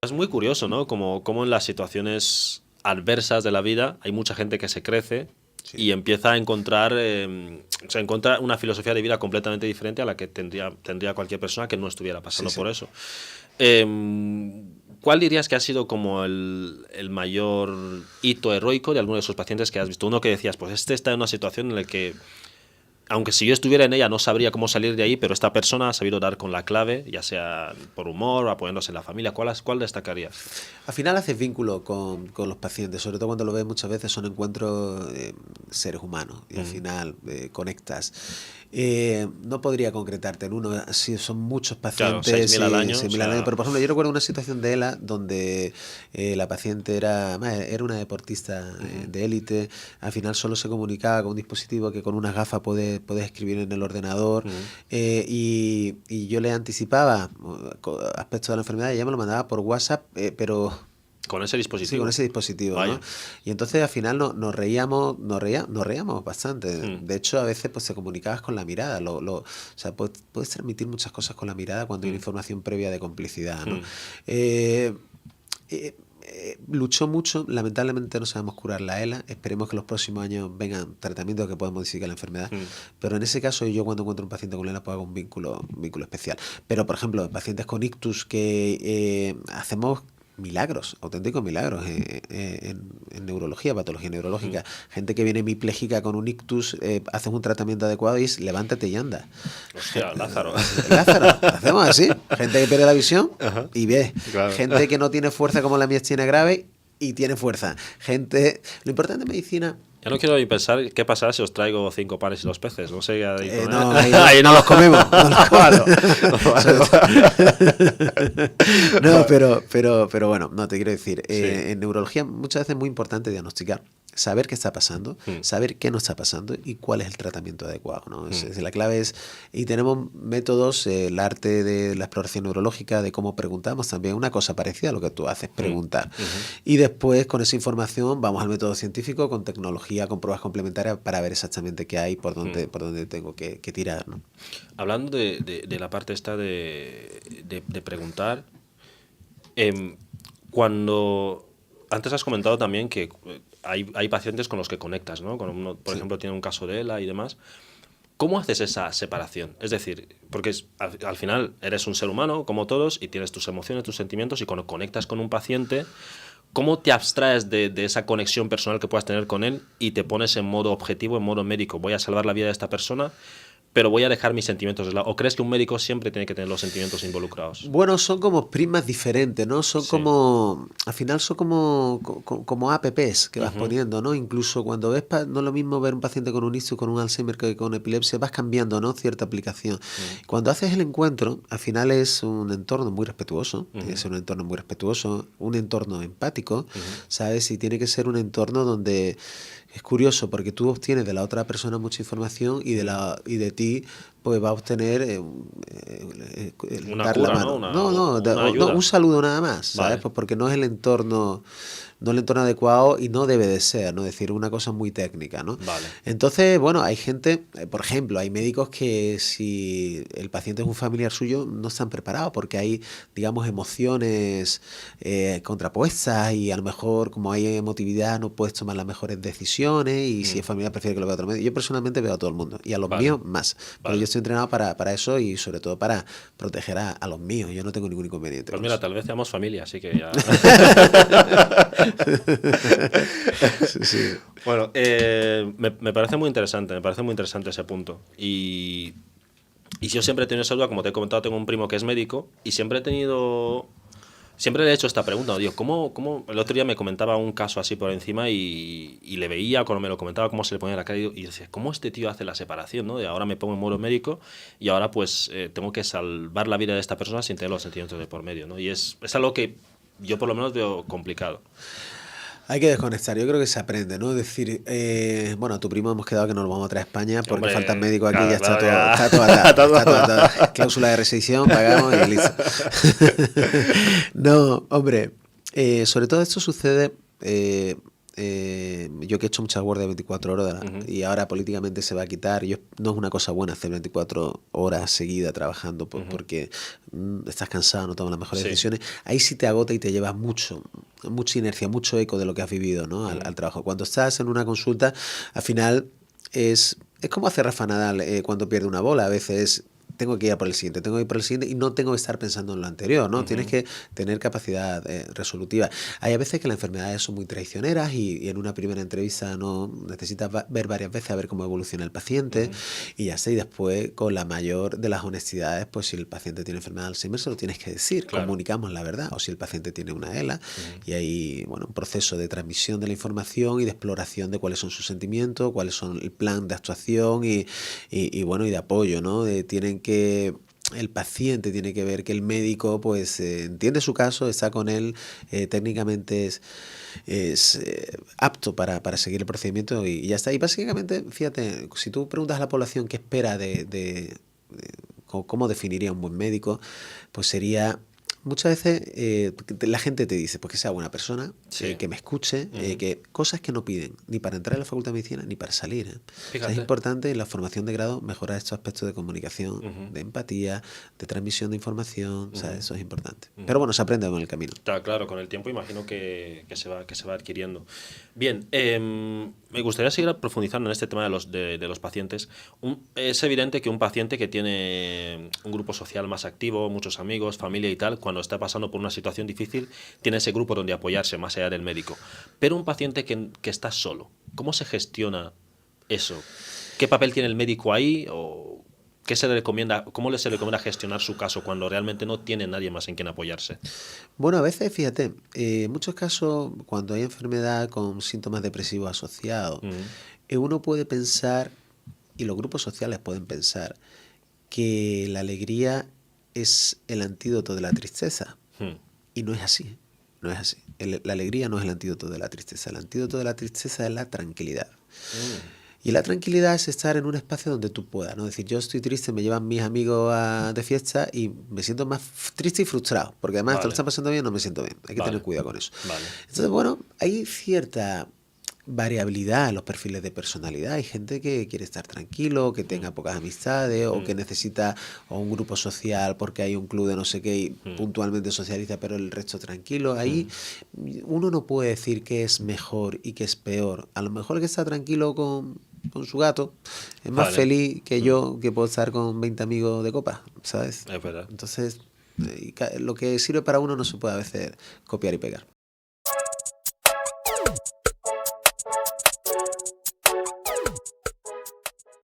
Es muy curioso, ¿no? Como en las situaciones adversas de la vida hay mucha gente que se crece y empieza a encontrar, encuentra una filosofía de vida completamente diferente a la que tendría cualquier persona que no estuviera pasando por eso. ¿Cuál dirías que ha sido como el mayor hito heroico de alguno de esos pacientes que has visto? Uno que decías, pues este está en una situación en la que, aunque si yo estuviera en ella no sabría cómo salir de ahí, pero esta persona ha sabido dar con la clave, ya sea por humor o apoyándose en la familia. ¿Cuál destacarías? Al final haces vínculo con los pacientes, sobre todo cuando lo ves muchas veces son encuentros seres humanos y al final conectas. No podría concretarte en uno, si son muchos pacientes. Claro, 6.000 al año. 6.000 al año. Pero por ejemplo, yo recuerdo una situación de ELA donde la paciente era una deportista de élite, al final solo se comunicaba con un dispositivo que con unas gafas puedes escribir en el ordenador y yo le anticipaba aspectos de la enfermedad y ella me lo mandaba por WhatsApp, pero... ¿Con ese dispositivo? Sí, con ese dispositivo, ¿no? Y entonces al final nos reíamos bastante. De hecho, a veces pues se comunicabas con la mirada. O sea, puedes transmitir muchas cosas con la mirada cuando hay una información previa de complicidad, ¿no? Luchó mucho, lamentablemente no sabemos curar la ELA, esperemos que los próximos años vengan tratamientos que puedan modificar la enfermedad, pero en ese caso yo cuando encuentro un paciente con ELA pues hago un vínculo especial. Pero por ejemplo, en pacientes con ictus que hacemos milagros, auténticos milagros en neurología, patología neurológica. Gente que viene hemipléjica con un ictus, haces un tratamiento adecuado y es levántate y anda. Hostia, Lázaro. Lázaro, hacemos así. Gente que pierde la visión y ve. Claro. Gente que no tiene fuerza como la miastenia grave y tiene fuerza. Lo importante en medicina... Ya no quiero ni pensar qué pasará si os traigo 5 panes y 2 peces. No sé. Ahí no los comemos. No, pero bueno, no te quiero decir. En neurología muchas veces es muy importante diagnosticar, saber qué está pasando, saber qué no está pasando y cuál es el tratamiento adecuado, ¿no? La clave es, y tenemos métodos, el arte de la exploración neurológica, de cómo preguntamos también, una cosa parecida a lo que tú haces, preguntar. Y después con esa información vamos al método científico, con tecnología, con pruebas complementarias para ver exactamente qué hay, por dónde tengo que tirar, ¿no? Hablando de la parte esta de preguntar, cuando... Antes has comentado también que hay pacientes con los que conectas, ¿no? Cuando uno, por ejemplo, tiene un caso de ELA y demás. ¿Cómo haces esa separación? Es decir, porque al final eres un ser humano, como todos, y tienes tus emociones, tus sentimientos, y cuando conectas con un paciente, ¿cómo te abstraes de esa conexión personal que puedas tener con él y te pones en modo objetivo, en modo médico? Voy a salvar la vida de esta persona, pero voy a dejar mis sentimientos de lado. ¿O crees que un médico siempre tiene que tener los sentimientos involucrados? Bueno, son como prismas diferentes, ¿no? Son como... Al final son como apps que vas poniendo, ¿no? Incluso cuando ves... No es lo mismo ver un paciente con un ictus, con un Alzheimer que con epilepsia, vas cambiando, ¿no? Cierta aplicación. Cuando haces el encuentro, al final es un entorno muy respetuoso. Tiene que ser un entorno muy respetuoso, un entorno empático, ¿sabes? Y tiene que ser un entorno donde... Es curioso porque tú obtienes de la otra persona mucha información y de ti pues va a obtener una dar cura, la mano. ¿no? Un saludo nada más, ¿sabes? Vale. Pues porque no es el entorno adecuado y no debe de ser, ¿no? Es decir, una cosa muy técnica, ¿no? Vale. Entonces, bueno, hay gente, por ejemplo, hay médicos que si el paciente es un familiar suyo no están preparados porque hay, digamos, emociones contrapuestas y a lo mejor como hay emotividad no puedes tomar las mejores decisiones y si es familiar prefiere que lo vea otro médico. Yo personalmente veo a todo el mundo y a los míos más, pero yo estoy entrenado para eso y sobre todo para proteger a los míos. Yo no tengo ningún inconveniente. Pues mira, tal vez seamos familia, así que ya... Sí. Bueno, me parece muy interesante ese punto. Y yo siempre he tenido esa duda, como te he comentado, tengo un primo que es médico y siempre le he hecho esta pregunta, digo, ¿cómo? El otro día me comentaba un caso así por encima y le veía cuando me lo comentaba cómo se le ponía la cara y decía, ¿cómo este tío hace la separación, ¿no? De ahora me pongo en modo médico y ahora pues tengo que salvar la vida de esta persona sin tener los sentimientos de por medio, ¿no? Y es algo que yo por lo menos veo complicado. Hay que desconectar, yo creo que se aprende, ¿no? Es decir, bueno, a tu primo hemos quedado que nos lo vamos a traer a España porque faltan médicos aquí, claro, ya está todo atado. Cláusula de rescisión, pagamos y listo. No, hombre, sobre todo esto sucede yo que he hecho muchas guardias de 24 horas Ujú. y ahora políticamente se va a quitar, no es una cosa buena hacer 24 horas seguidas trabajando porque estás cansado, no tomas las mejores Sí. decisiones. Ahí sí te agota y te llevas mucha inercia, mucho eco de lo que has vivido, ¿no? al trabajo. Cuando estás en una consulta, al final es como hace Rafa Nadal cuando pierde una bola. A veces tengo que ir a por el siguiente, tengo que ir por el siguiente y no tengo que estar pensando en lo anterior, ¿no? Tienes que tener capacidad resolutiva. Hay a veces que las enfermedades son muy traicioneras y en una primera entrevista no necesitas ver varias veces a ver cómo evoluciona el paciente y ya está. Y después, con la mayor de las honestidades, pues si el paciente tiene enfermedad de Alzheimer, se lo tienes que decir, Claro. comunicamos la verdad. O si el paciente tiene una ELA y hay un proceso de transmisión de la información y de exploración de cuáles son sus sentimientos, cuáles son el plan de actuación y de apoyo, ¿no? Tienen que el paciente tiene que ver que el médico pues entiende su caso, está con él, técnicamente es apto para seguir el procedimiento y ya está. Y básicamente, fíjate, si tú preguntas a la población qué espera de cómo definiría un buen médico, pues sería... Muchas veces la gente te dice pues que sea buena persona, Sí. que me escuche, que cosas que no piden ni para entrar a la facultad de medicina ni para salir. O sea, Fíjate. es importante en la formación de grado mejorar estos aspectos de comunicación, de empatía, de transmisión de información. O sea, eso es importante. Pero bueno, se aprende con el camino. Está claro, con el tiempo imagino que se va adquiriendo. Bien, me gustaría seguir profundizando en este tema de los pacientes. Es evidente que un paciente que tiene un grupo social más activo, muchos amigos, familia y tal, cuando está pasando por una situación difícil, tiene ese grupo donde apoyarse, más allá del médico. Pero un paciente que está solo, ¿cómo se gestiona eso? ¿Qué papel tiene el médico ahí? ¿O qué se le recomienda? ¿Cómo se le recomienda gestionar su caso cuando realmente no tiene nadie más en quien apoyarse? Bueno, a veces, fíjate, en muchos casos, cuando hay enfermedad con síntomas depresivos asociados, uno puede pensar, y los grupos sociales pueden pensar, que la alegría es el antídoto de la tristeza. Y no es así. No es así. La alegría no es el antídoto de la tristeza. El antídoto de la tristeza es la tranquilidad. Y la tranquilidad es estar en un espacio donde tú puedas, ¿no? Es decir, yo estoy triste, me llevan mis amigos de fiesta y me siento más triste y frustrado, porque además te lo está pasando bien, no me siento bien. Hay que tener cuidado con eso. Entonces, bueno, hay cierta variabilidad en los perfiles de personalidad. Hay gente que quiere estar tranquilo, que tenga pocas amistades o que necesita un grupo social porque hay un club de no sé qué y puntualmente socializa, pero el resto tranquilo. Ahí uno no puede decir qué es mejor y qué es peor. A lo mejor el que está tranquilo con su gato es más feliz que yo, que puedo estar con 20 amigos de copa, ¿sabes? Es verdad. Entonces, lo que sirve para uno no se puede a veces copiar y pegar.